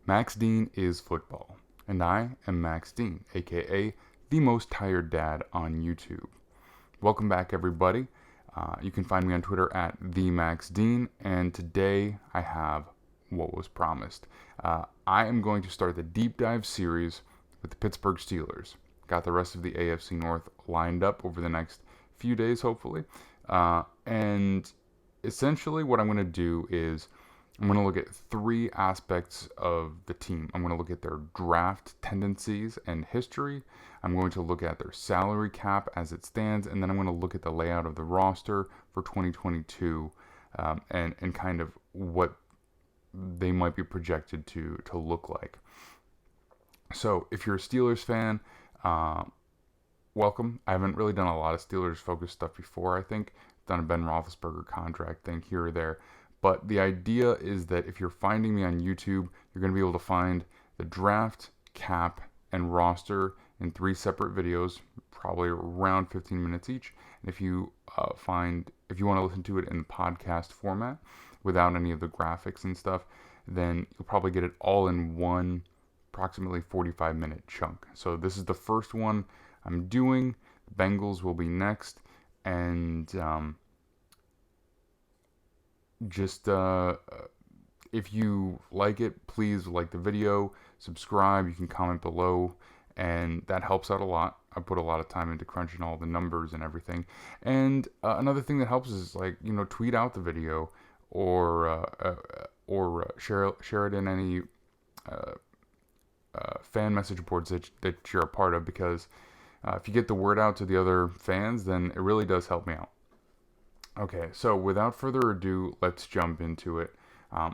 Max Dean is football, and I am Max Dean, aka the most tired dad on YouTube. Welcome back, everybody. You can find me on Twitter at the Max Dean, and today I have what was promised. I am going to start the deep dive series with the Pittsburgh Steelers. Got the rest of the AFC North lined up over the next few days, hopefully. And essentially, what I'm going to do is I'm going to look at three aspects of the team. I'm going to look at their draft tendencies and history. I'm going to look at their salary cap as it stands, and then I'm going to look at the layout of the roster for 2022 and kind of what they might be projected to look like. So, if you're a Steelers fan, welcome. I haven't really done a lot of Steelers-focused stuff before, I think. Done a Ben Roethlisberger contract thing here or there. But the idea is that if you're finding me on YouTube, you're going to be able to find the draft, cap, and roster in three separate videos, probably around 15 minutes each. And if you want to listen to it in the podcast format without any of the graphics and stuff, then you'll probably get it all in one approximately 45-minute chunk. So this is the first one I'm doing. The Bengals will be next. And if you like it, please like the video, subscribe. You can comment below, and that helps out a lot. I put a lot of time into crunching all the numbers and everything. And another thing that helps is tweet out the video or share it in any fan message boards that you're a part of, because if you get the word out to the other fans, then it really does help me out. Okay, so without further ado, let's jump into it.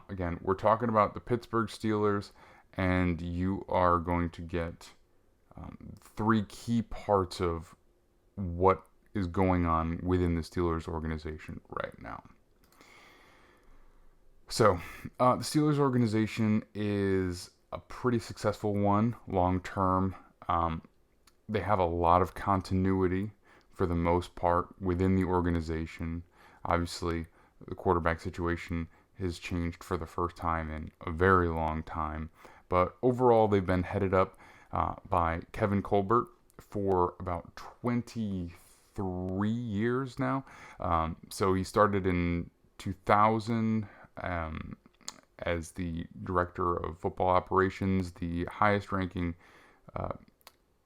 Again, we're talking about the Pittsburgh Steelers, and you are going to get three key parts of what is going on within the Steelers organization right now. So, the Steelers organization is a pretty successful one long term. They have a lot of continuity for the most part within the organization. Obviously, the quarterback situation has changed for the first time in a very long time. But overall, they've been headed up by Kevin Colbert for about 23 years now. So he started in 2000 as the director of football operations, the highest ranking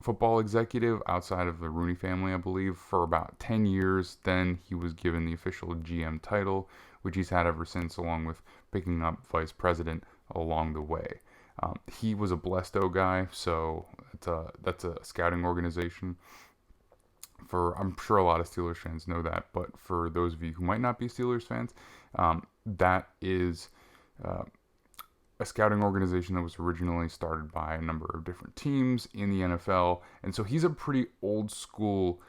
football executive outside of the Rooney family, I believe, for about 10 years. Then he was given the official GM title, which he's had ever since, along with picking up vice president along the way. He was a Blesto guy, so that's a scouting organization. I'm sure a lot of Steelers fans know that, but for those of you who might not be Steelers fans, that is a scouting organization that was originally started by a number of different teams in the NFL. And so he's a pretty old school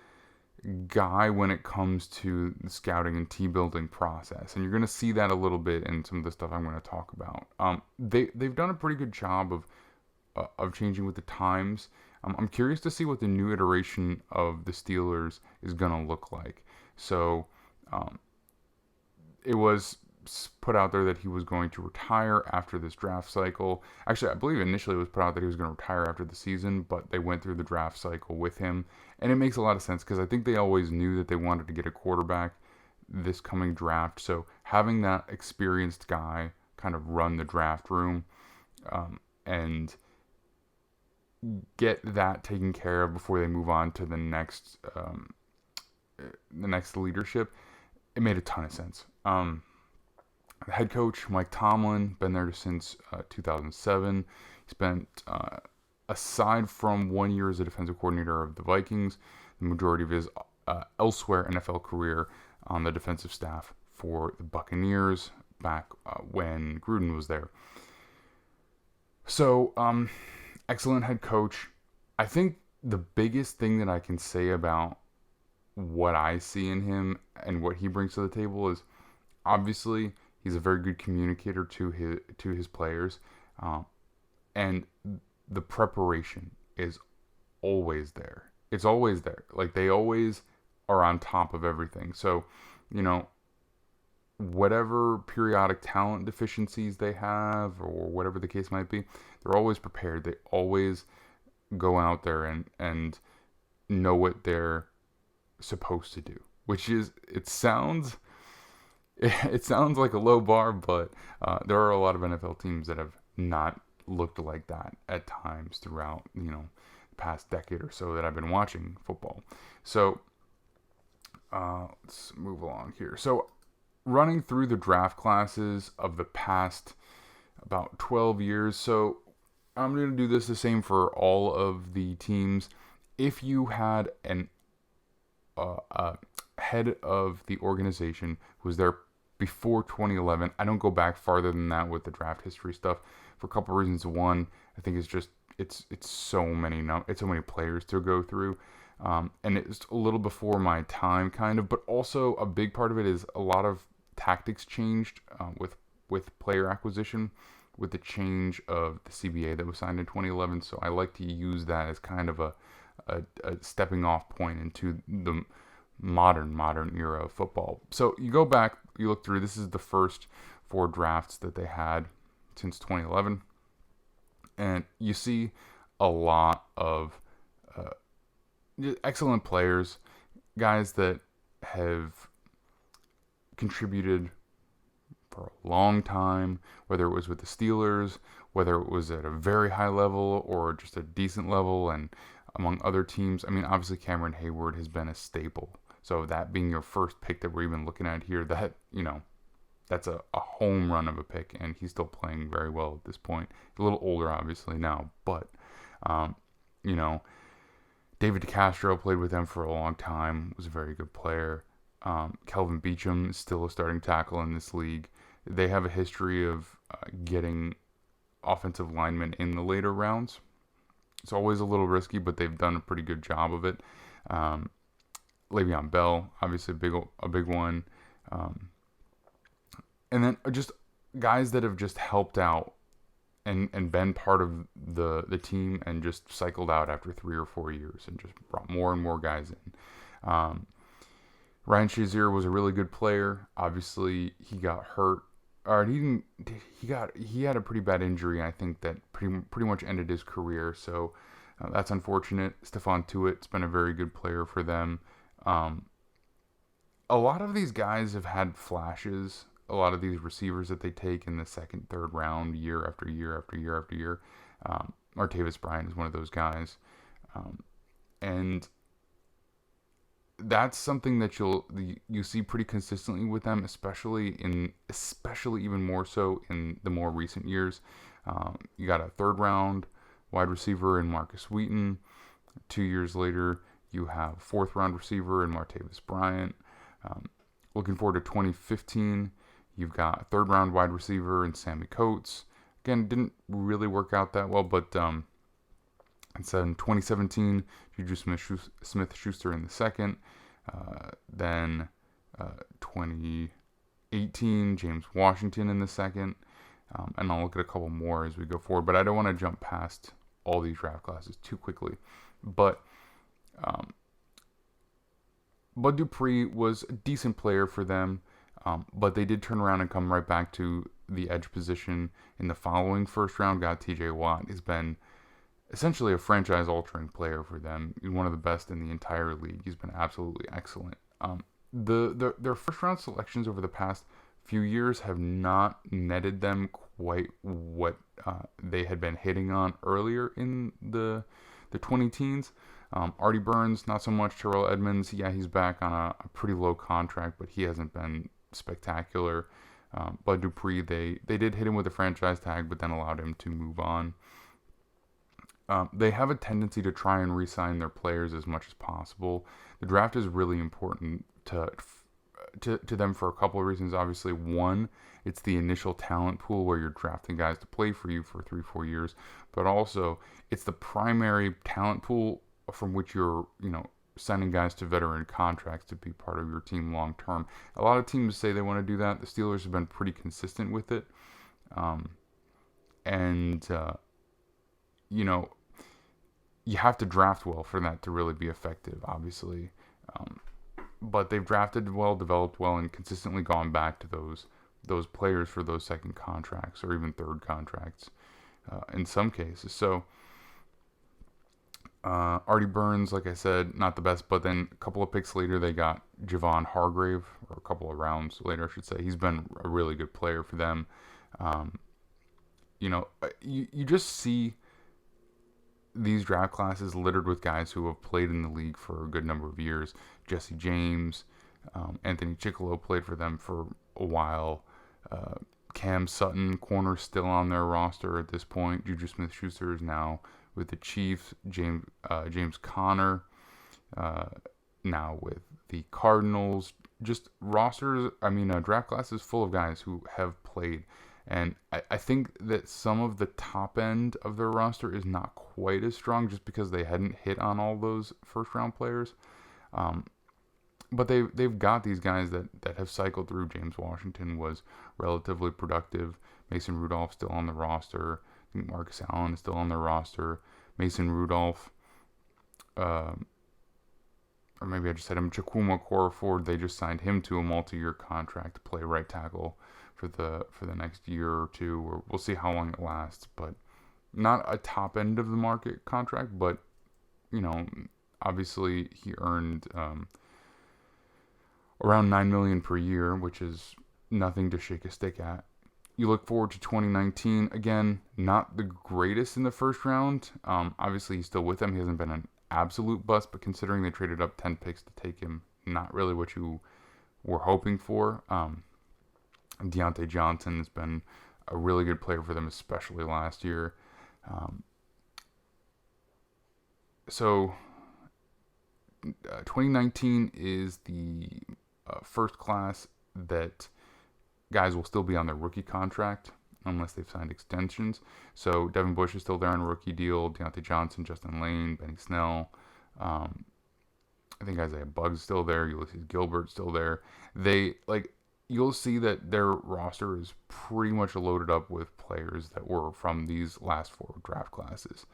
guy when it comes to the scouting and team building process. And you're going to see that a little bit in some of the stuff I'm going to talk about. They've done a pretty good job of changing with the times. I'm curious to see what the new iteration of the Steelers is going to look like. So it was put out there that he was going to retire after this draft cycle. Actually, I believe initially it was put out that he was going to retire after the season, but they went through the draft cycle with him. And it makes a lot of sense because I think they always knew that they wanted to get a quarterback this coming draft. So having that experienced guy kind of run the draft room and get that taken care of before they move on to the next leadership, it made a ton of sense. Head coach Mike Tomlin, been there since 2007. He spent, aside from 1 year as a defensive coordinator of the Vikings, the majority of his elsewhere NFL career on the defensive staff for the Buccaneers back when Gruden was there. So, excellent head coach. I think the biggest thing that I can say about what I see in him and what he brings to the table is, obviously, he's a very good communicator to his players, and the preparation is always there. It's always there. Like, they always are on top of everything. So, whatever periodic talent deficiencies they have, or whatever the case might be, they're always prepared. They always go out there and know what they're supposed to do, which is, it sounds like a low bar, but there are a lot of NFL teams that have not looked like that at times throughout, the past decade or so that I've been watching football. So let's move along here. So running through the draft classes of the past about 12 years. So I'm going to do this the same for all of the teams. If you had an head of the organization who was there before 2011, I don't go back farther than that with the draft history stuff for a couple reasons. One, I think it's just it's so many players to go through, and it's a little before my time, kind of. But also a big part of it is a lot of tactics changed with player acquisition, with the change of the CBA that was signed in 2011. So I like to use that as kind of a stepping off point into the modern era of football. So you go back, you look through, this is the first 4 drafts that they had since 2011, and you see a lot of excellent players, guys that have contributed for a long time, whether it was with the Steelers, whether it was at a very high level or just a decent level, and among other teams. I mean, obviously Cameron Hayward has been a staple. So that being your first pick that we're even looking at here, that's a home run of a pick, and he's still playing very well at this point. A little older, obviously, now, but, David DeCastro played with them for a long time, was a very good player. Kelvin Beachum is still a starting tackle in this league. They have a history of getting offensive linemen in the later rounds. It's always a little risky, but they've done a pretty good job of it. Le'Veon Bell, obviously a big one. And then just guys that have just helped out and been part of the team and just cycled out after 3 or 4 years and just brought more and more guys in. Ryan Shazier was a really good player. Obviously, he got hurt. Or he had a pretty bad injury, I think, that pretty much ended his career. So that's unfortunate. Stephon Tuitt's been a very good player for them. A lot of these guys have had flashes. A lot of these receivers that they take in the second, third round, year after year after year after year. Martavis Bryant is one of those guys, and that's something that you see pretty consistently with them, especially even more so in the more recent years. You got a third round wide receiver in Marcus Wheaton. 2 years later, you have fourth round receiver in Martavis Bryant. Looking forward to 2015, you've got a third round wide receiver in Sammy Coates. Again, didn't really work out that well, but instead in 2017, Juju Smith-Schuster in the second. Then 2018, James Washington in the second. And I'll look at a couple more as we go forward, but I don't want to jump past all these draft classes too quickly. But Bud Dupree was a decent player for them, but they did turn around and come right back to the edge position in the following first round. Got TJ Watt. Has been essentially a franchise-altering player for them. He's one of the best in the entire league. He's been absolutely excellent. Their first-round selections over the past few years have not netted them quite what they had been hitting on earlier in the 20-teens. Artie Burns, not so much. Terrell Edmonds, yeah, he's back on a pretty low contract, but he hasn't been spectacular. Bud Dupree, they did hit him with a franchise tag, but then allowed him to move on. They have a tendency to try and re-sign their players as much as possible. The draft is really important to them for a couple of reasons. Obviously, one, it's the initial talent pool where you're drafting guys to play for you for 3-4 years, but also it's the primary talent pool from which you're signing guys to veteran contracts to be part of your team long term. A lot of teams say they want to do that. The Steelers have been pretty consistent with it, you have to draft well for that to really be effective, obviously. but they've drafted well, developed well, and consistently gone back to those players for those second contracts or even third contracts in some cases. So Artie Burns, like I said, not the best, but then a couple of picks later, they got Javon Hargrave, or a couple of rounds later, I should say. He's been a really good player for them. Um, you just see these draft classes littered with guys who have played in the league for a good number of years. Jesse James, Anthony Chickillo played for them for a while. Cam Sutton, corner, still on their roster at this point. Juju Smith-Schuster is now with the Chiefs. James Conner, now with the Cardinals. Just rosters, draft classes full of guys who have played. And I think that some of the top end of their roster is not quite as strong just because they hadn't hit on all those first round players. But they've got these guys that have cycled through. James Washington was relatively productive. Mason Rudolph still on the roster. I think Marcus Allen is still on the roster. Mason Rudolph, or maybe I just said him, Chukwuma Okorafor, they just signed him to a multi-year contract to play right tackle for the next year or two, or we'll see how long it lasts. But not a top end of the market contract, but obviously he earned around $9 million per year, which is nothing to shake a stick at. You look forward to 2019. Again, not the greatest in the first round. Obviously, he's still with them. He hasn't been an absolute bust, but considering they traded up 10 picks to take him, not really what you were hoping for. Deontay Johnson has been a really good player for them, especially last year. So 2019 is the first class that guys will still be on their rookie contract unless they've signed extensions. So Devin Bush is still there on a rookie deal. Deontay Johnson, Justin Lane, Benny Snell. I think Isaiah Bugg's still there. Ulysses Gilbert's still there. You'll see that their roster is pretty much loaded up with players that were from these last four draft classes.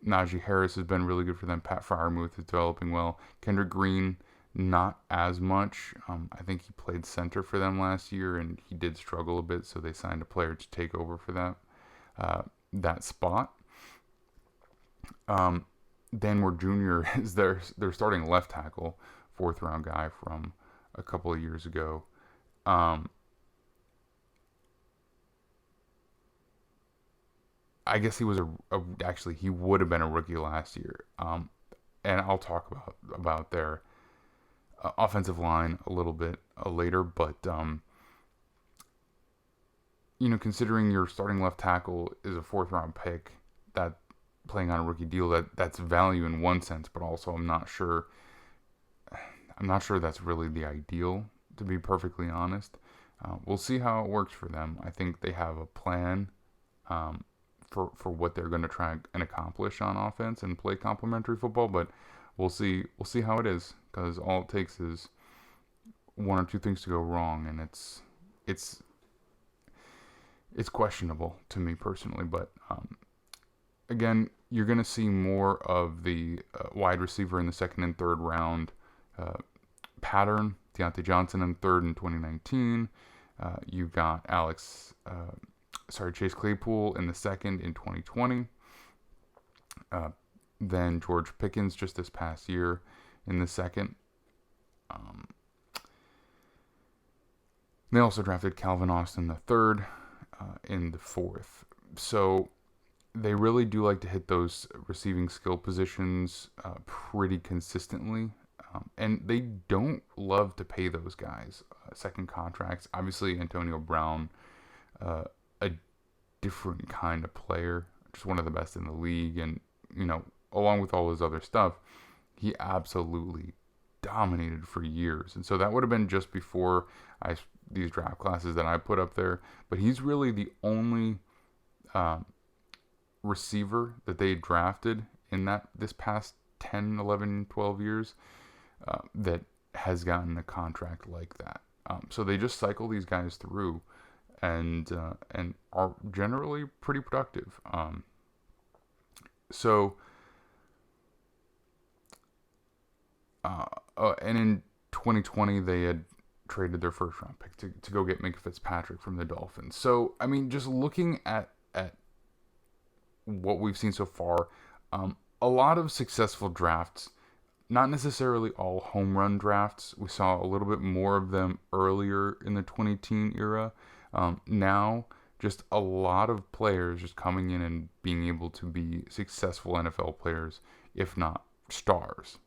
Najee Harris has been really good for them. Pat Freiermuth is developing well. Kendrick Green, not as much. I think he played center for them last year, and he did struggle a bit, so they signed a player to take over for that spot. Dan Moore Jr. is their starting left tackle, fourth round guy from a couple of years ago. I guess he was actually he would have been a rookie last year. And I'll talk about their offensive line a little bit later, but considering your starting left tackle is a fourth round pick, that playing on a rookie deal, that's value in one sense, but also I'm not sure that's really the ideal, to be perfectly honest. We'll see how it works for them. I think they have a plan for what they're going to try and accomplish on offense and play complementary football, but we'll see how it is, because all it takes is one or two things to go wrong, and it's questionable to me personally. But again, you're going to see more of the wide receiver in the second and third round pattern. Deontay Johnson in third in 2019. You got Chase Claypool in the second in 2020. Then George Pickens just this past year in the second. They also drafted Calvin Austin the third in the fourth. So they really do like to hit those receiving skill positions pretty consistently. And they don't love to pay those guys second contracts. Obviously, Antonio Brown, a different kind of player, just one of the best in the league. And, along with all his other stuff, he absolutely dominated for years. And so that would have been just before these draft classes that I put up there. But he's really the only receiver that they drafted in this past 10, 11, 12 years that has gotten a contract like that. So they just cycle these guys through and are generally pretty productive. And in 2020, they had traded their first round pick to go get Minka Fitzpatrick from the Dolphins. So, I mean, just looking at what we've seen so far, a lot of successful drafts, not necessarily all home run drafts. We saw a little bit more of them earlier in the 2010 era. Now, just a lot of players just coming in and being able to be successful NFL players, if not stars.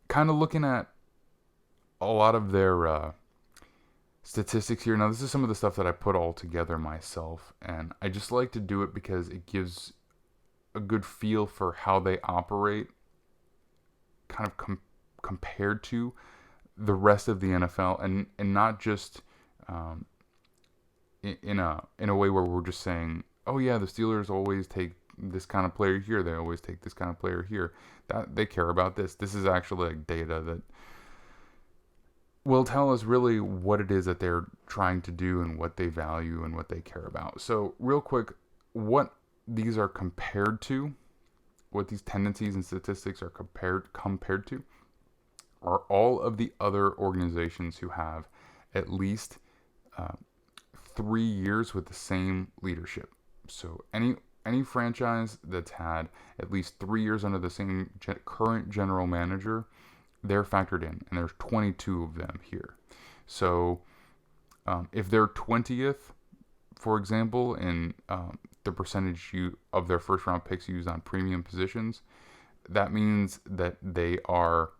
Kind of looking at a lot of their statistics here. Now, this is some of the stuff that I put all together myself, and I just like to do it because it gives a good feel for how they operate, kind of compared to the rest of the NFL, and not just in a way where we're just saying, oh yeah, the Steelers always take this kind of player here, they always take this kind of player here. That they care about this. This is actually like data that will tell us really what it is that they're trying to do and what they value and what they care about. So real quick, what these are compared to, what these tendencies and statistics are compared to, are all of the other organizations who have at least 3 years with the same leadership. So any franchise that's had at least 3 years under the same current general manager, they're factored in, and there's 22 of them here. So if they're 20th, for example, in the percentage of their first round picks used on premium positions, that means that they are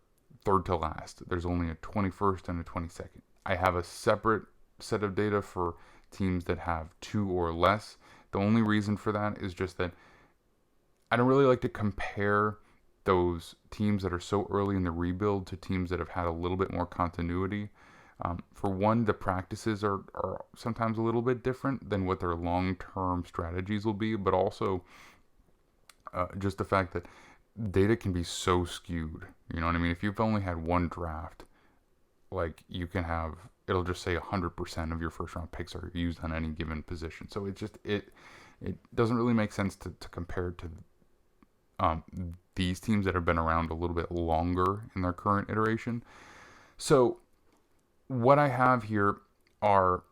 third to last. There's only a 21st and a 22nd. I have a separate set of data for teams that have 2 or less. The only reason for that is just that I don't really like to compare those teams that are so early in the rebuild to teams that have had a little bit more continuity. For one, the practices are sometimes a little bit different than what their long-term strategies will be, but also just the fact that data can be so skewed. You know what I mean? If you've only had one draft, like you can have, it'll just say 100% of your first-round picks are used on any given position. So it doesn't really make sense to compare to these teams that have been around a little bit longer in their current iteration. So what I have here are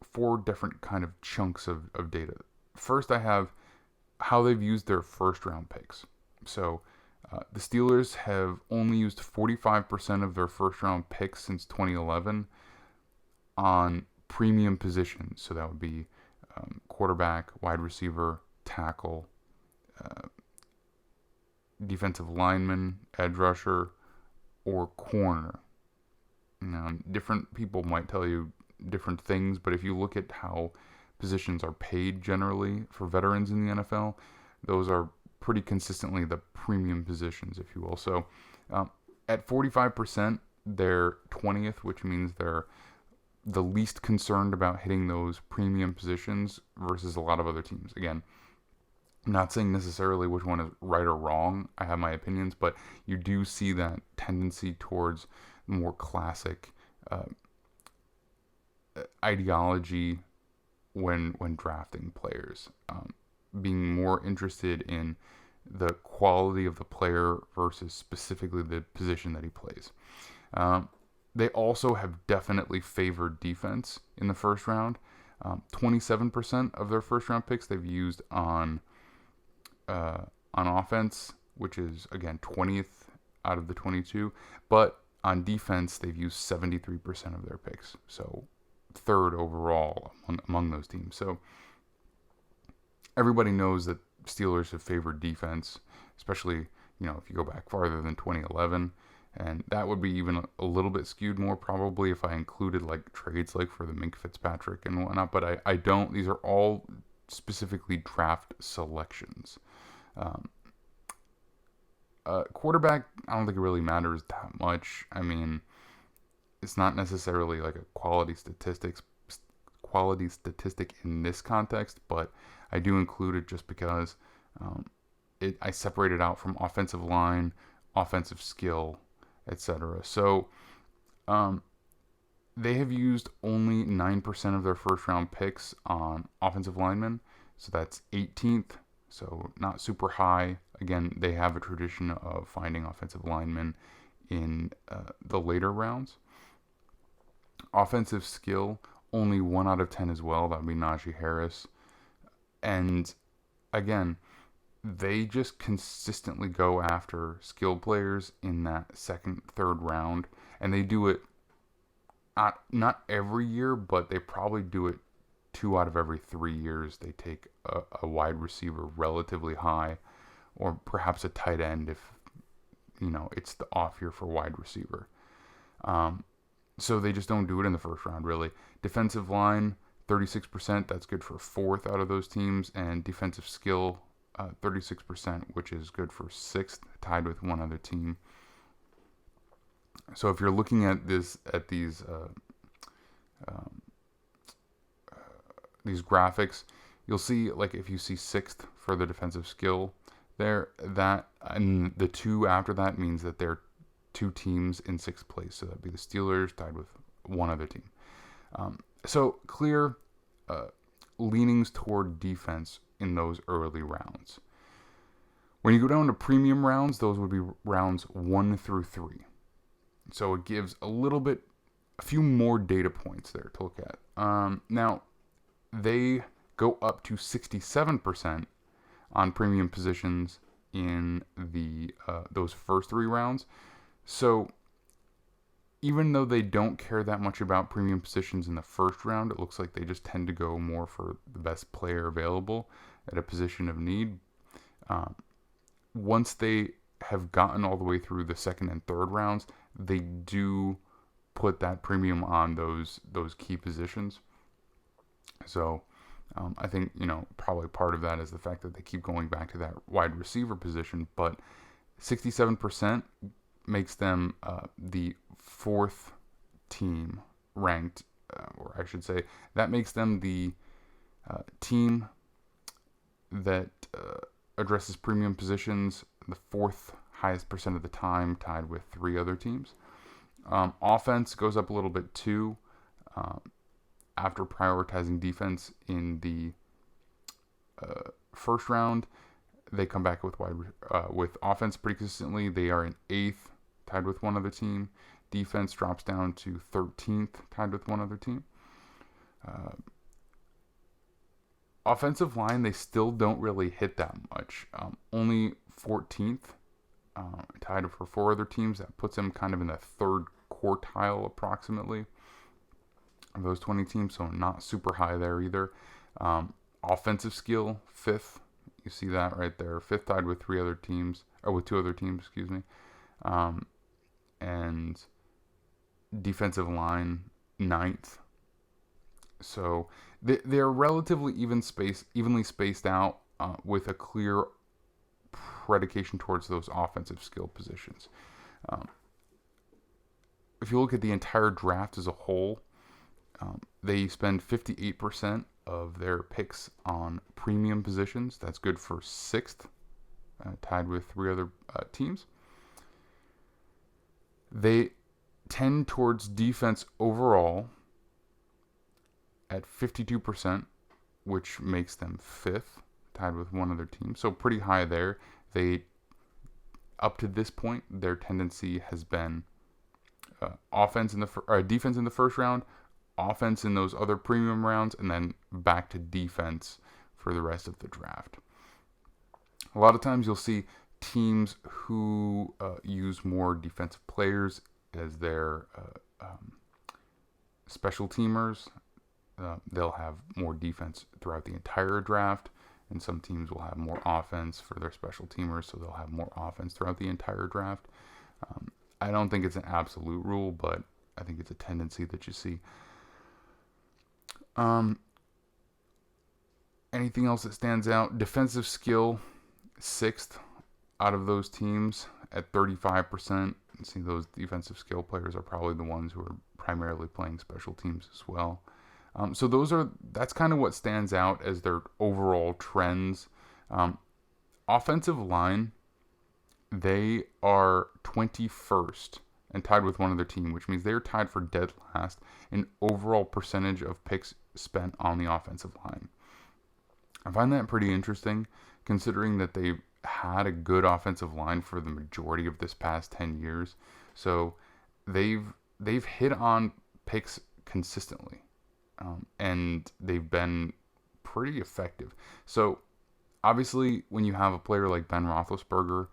4 different kind of chunks of data. First, I have how they've used their first round picks. So the Steelers have only used 45% of their first round picks since 2011 on premium positions. So that would be quarterback, wide receiver, tackle, defensive lineman, edge rusher, or corner. Now, different people might tell you different things, but if you look at how positions are paid generally for veterans in the NFL, those are pretty consistently the premium positions, if you will. So at 45%, they're 20th, which means they're the least concerned about hitting those premium positions versus a lot of other teams. Again, I'm not saying necessarily which one is right or wrong. I have my opinions, but you do see that tendency towards more classic ideology when drafting players, being more interested in the quality of the player versus specifically the position that he plays. They also have definitely favored defense in the first round. 27% of their first round picks they've used on offense, which is again 20th out of the 22, but on defense they've used 73% of their picks, so third overall among those teams. So everybody knows that Steelers have favored defense, especially if you go back farther than 2011, and that would be even a little bit skewed more probably if I included like trades like for the Minka Fitzpatrick and whatnot, but I don't. These are all specifically draft selections. Quarterback, I don't think it really matters that much. I mean, it's not necessarily like a quality statistic in this context, but I do include it just because I separate it out from offensive line, offensive skill, etc. So they have used only 9% of their first round picks on offensive linemen, so that's 18th, so not super high. Again, they have a tradition of finding offensive linemen in the later rounds. Offensive skill, only 1 out of 10 as well. That would be Najee Harris. And again, they just consistently go after skilled players in that second, third round. And they do it not every year, but they probably do it 2 out of every 3 years. They take a wide receiver relatively high, or perhaps a tight end if it's the off year for wide receiver. So they just don't do it in the first round, really. Defensive line, 36%. That's good for 4th out of those teams. And defensive skill, 36%, which is good for 6th, tied with one other team. So if you're looking at these graphics, you'll see, like, if you see 6th for the defensive skill there, that and the 2 after that means that they're 2 teams in 6th place. So that'd be the Steelers tied with one other team. So clear leanings toward defense in those early rounds. When you go down to premium rounds, those would be rounds 1 through 3. So it gives a few more data points there to look at. Now, they go up to 67% on premium positions in those first 3 rounds. So even though they don't care that much about premium positions in the first round, it looks like they just tend to go more for the best player available at a position of need. Once they have gotten all the way through the second and third rounds, they do put that premium on those key positions. So I think, probably part of that is the fact that they keep going back to that wide receiver position, but 67% makes them the 4th team ranked, or I should say, that makes them the team that addresses premium positions the 4th highest percent of the time, tied with 3 other teams. Offense goes up a little bit too, after prioritizing defense in the first round. They come back with offense pretty consistently. They are in 8th, tied with one other team. Defense drops down to 13th, tied with one other team. Offensive line, they still don't really hit that much. Only 14th, tied for 4 other teams. That puts them kind of in the 3rd quartile approximately of those 20 teams, so not super high there either. Offensive skill, 5th. You see that right there. 5th, tied with 2 other teams, excuse me. And defensive line, 9th. So they're relatively evenly spaced out, with a clear predication towards those offensive skill positions. If you look at the entire draft as a whole, they spend 58% of their picks on premium positions. That's good for 6th, tied with 3 other teams. They tend towards defense overall at 52%, which makes them 5th, tied with one other team. So pretty high there. Up to this point, their tendency has been defense in the first round, offense in those other premium rounds, and then back to defense for the rest of the draft. A lot of times you'll see teams who use more defensive players as their special teamers. They'll have more defense throughout the entire draft, and some teams will have more offense for their special teamers, so they'll have more offense throughout the entire draft. I don't think it's an absolute rule, but I think it's a tendency that you see. Anything else that stands out? Defensive skill, 6th out of those teams at 35%. You see, those defensive skill players are probably the ones who are primarily playing special teams as well. So that's kind of what stands out as their overall trends. Offensive line, they are 21st and tied with one other team, which means they're tied for dead last in overall percentage of picks spent on the offensive line. I find that pretty interesting, considering that they've had a good offensive line for the majority of this past 10 years. So they've hit on picks consistently, and they've been pretty effective. So obviously, when you have a player like Ben Roethlisberger,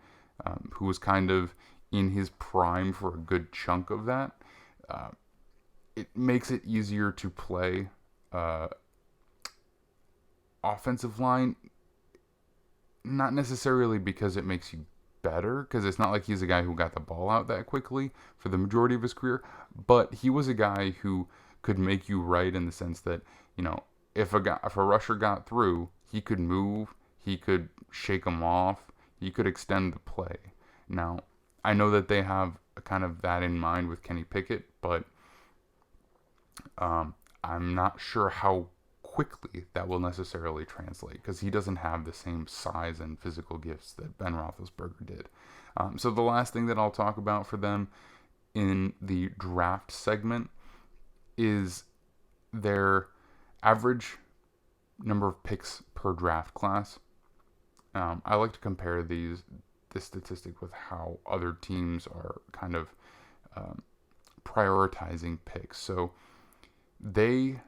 who was kind of in his prime for a good chunk of that, uh, it makes it easier to play offensive line. Not necessarily because it makes you better, because it's not like he's a guy who got the ball out that quickly for the majority of his career, but he was a guy who could make you right in the sense that, if a rusher got through, he could move, he could shake him off, he could extend the play. Now, I know that they have kind of that in mind with Kenny Pickett, but I'm not sure how quickly that will necessarily translate, because he doesn't have the same size and physical gifts that Ben Roethlisberger did. So the last thing that I'll talk about for them in the draft segment is their average number of picks per draft class. I like to compare this statistic with how other teams are kind of prioritizing picks. So they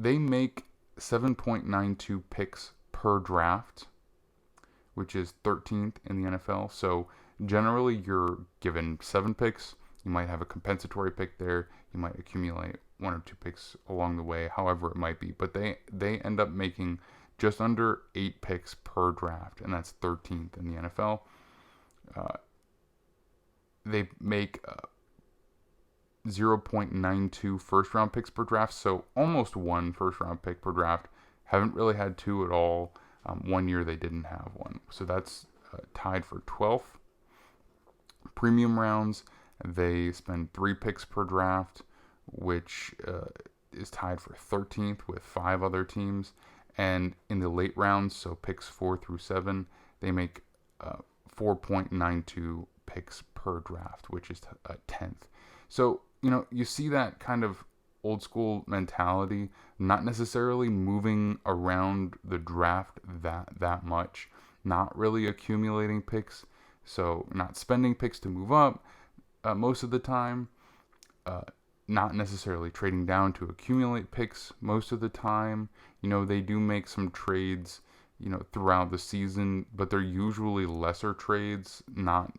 make 7.92 picks per draft, which is 13th in the NFL. So generally, you're given 7 picks. You might have a compensatory pick there. You might accumulate 1 or 2 picks along the way, however it might be. But they end up making just under 8 picks per draft, and that's 13th in the NFL. They make 0.92 first round picks per draft, so almost 1 first round pick per draft. Haven't really had 2 at all. 1 year they didn't have 1, so that's tied for 12th. Premium rounds, they spend 3 picks per draft, which is tied for 13th with 5 other teams. And in the late rounds, so picks 4 through 7, they make 4.92 picks per draft, which is 10th. So, you see that kind of old school mentality, not necessarily moving around the draft that much, not really accumulating picks, so not spending picks to move up most of the time, not necessarily trading down to accumulate picks most of the time. They do make some trades, throughout the season, but they're usually lesser trades, not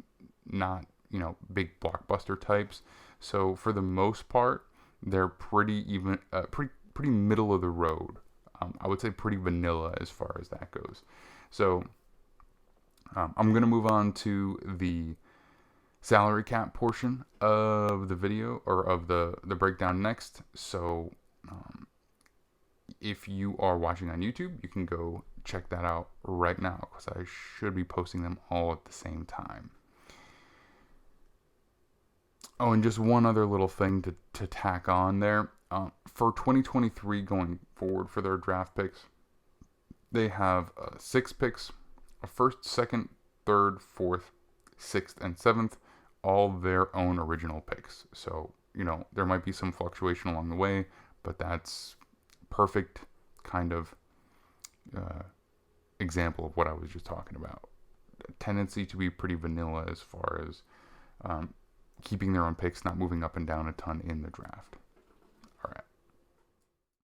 big blockbuster types. So for the most part, they're pretty even, pretty middle of the road. I would say pretty vanilla as far as that goes. So I'm gonna move on to the salary cap portion of the video, or of the breakdown next. So if you are watching on YouTube, you can go check that out right now, because I should be posting them all at the same time. Oh, and just one other little thing to tack on there. For 2023 going forward for their draft picks, they have 6 picks, a first, second, third, fourth, 6th, and 7th, all their own original picks. So, there might be some fluctuation along the way, but that's perfect kind of example of what I was just talking about. A tendency to be pretty vanilla as far as keeping their own picks, not moving up and down a ton in the draft.